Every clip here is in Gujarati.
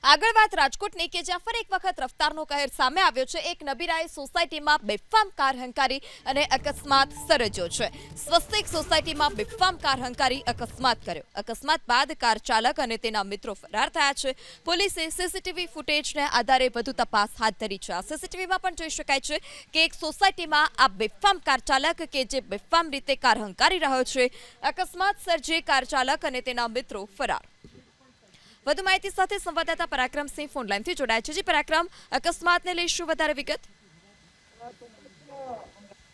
આગળ વાત રાજકોટની કે જ્યાં ફરી એક વખત રફતારનો કહેર સામે આવ્યો છે। એક નબીરાએ સોસાયટીમાં બેફામ કાર હંકારી અને અકસ્માત સર્જ્યો છે। સ્વસ્તિક સોસાયટીમાં બેફામ કાર હંકારી અકસ્માત કર્યો। અકસ્માત બાદ કાર ચાલક અને તેના મિત્રો ફરાર થયા છે। પોલીસે સીસીટીવી ફૂટેજને આધારે વધુ તપાસ હાથ ધરી છે। આ સીસીટીવીમાં પણ જોઈ શકાય છે કે એક સોસાયટીમાં આ બેફામ કાર ચાલક કે જે બેફામ રીતે કાર હંકારી રહ્યો છે, અકસ્માત સર્જી કાર ચાલક અને તેના મિત્રો ફરાર। વધુ માહિતી સાથે સંવાદદાતા પરાક્રમસિંહ ફોન લાઈનથી જોડાયા છે। જી પરાક્રમ, અકસ્માતને લઈ શું વધારે વિગત?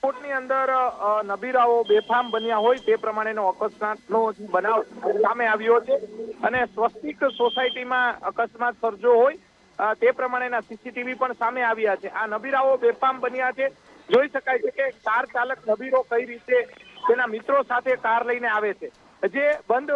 કોર્ટની અંદર નબીરાઓ બેફામ બન્યા હોય તે પ્રમાણેનો અકસ્માતનો બનાવ સામે આવ્યો છે અને સ્વસ્તિક સોસાયટીમાં અકસ્માત સર્જો હોય તે પ્રમાણેના સીસીટીવી પણ સામે આવ્યા છે। આ નબીરાઓ બેફામ બન્યા છે। જોઈ શકાય છે કે કાર ચાલક નબીરો કઈ રીતે તેના મિત્રો સાથે કાર લઈને આવે છે, જે બંધ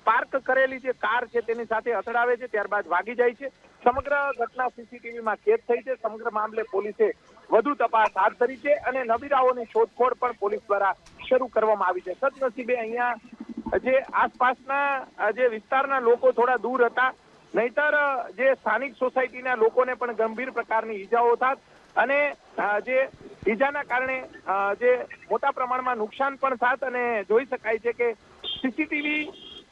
પાર્ક કરેલી જે કાર છે તેની સાથે અથડાવે છે, ત્યારબાદ ભાગી જાય છે। સમગ્ર ઘટના સીસીટીવીમાં કેદ થઈ છે। સમગ્ર મામલે પોલીસે વધુ તપાસ હાથ ધરી છે અને નબીરાઓની શોધખોળ પણ પોલીસ દ્વારા શરૂ કરવામાં આવી છે। સદનસીબે અહીંયા જે આસપાસના જે વિસ્તારના લોકો થોડા દૂર હતા, નહીતર જે સ્થાનિક સોસાયટીના લોકોને પણ ગંભીર પ્રકારની ઈજાઓ થાત અને જે ઈજાના કારણે જે મોટા પ્રમાણમાં નુકસાન પણ થાત અને જોઈ શકાય છે કે સીસીટીવી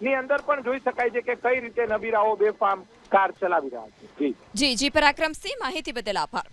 ની અંદર પણ જોઈ શકાય છે કે કઈ રીતે નબીરાઓ બેફામ કાર ચલાવી રહ્યા છે। જી પરાક્રમસિંહ, માહિતી બદલ આભાર।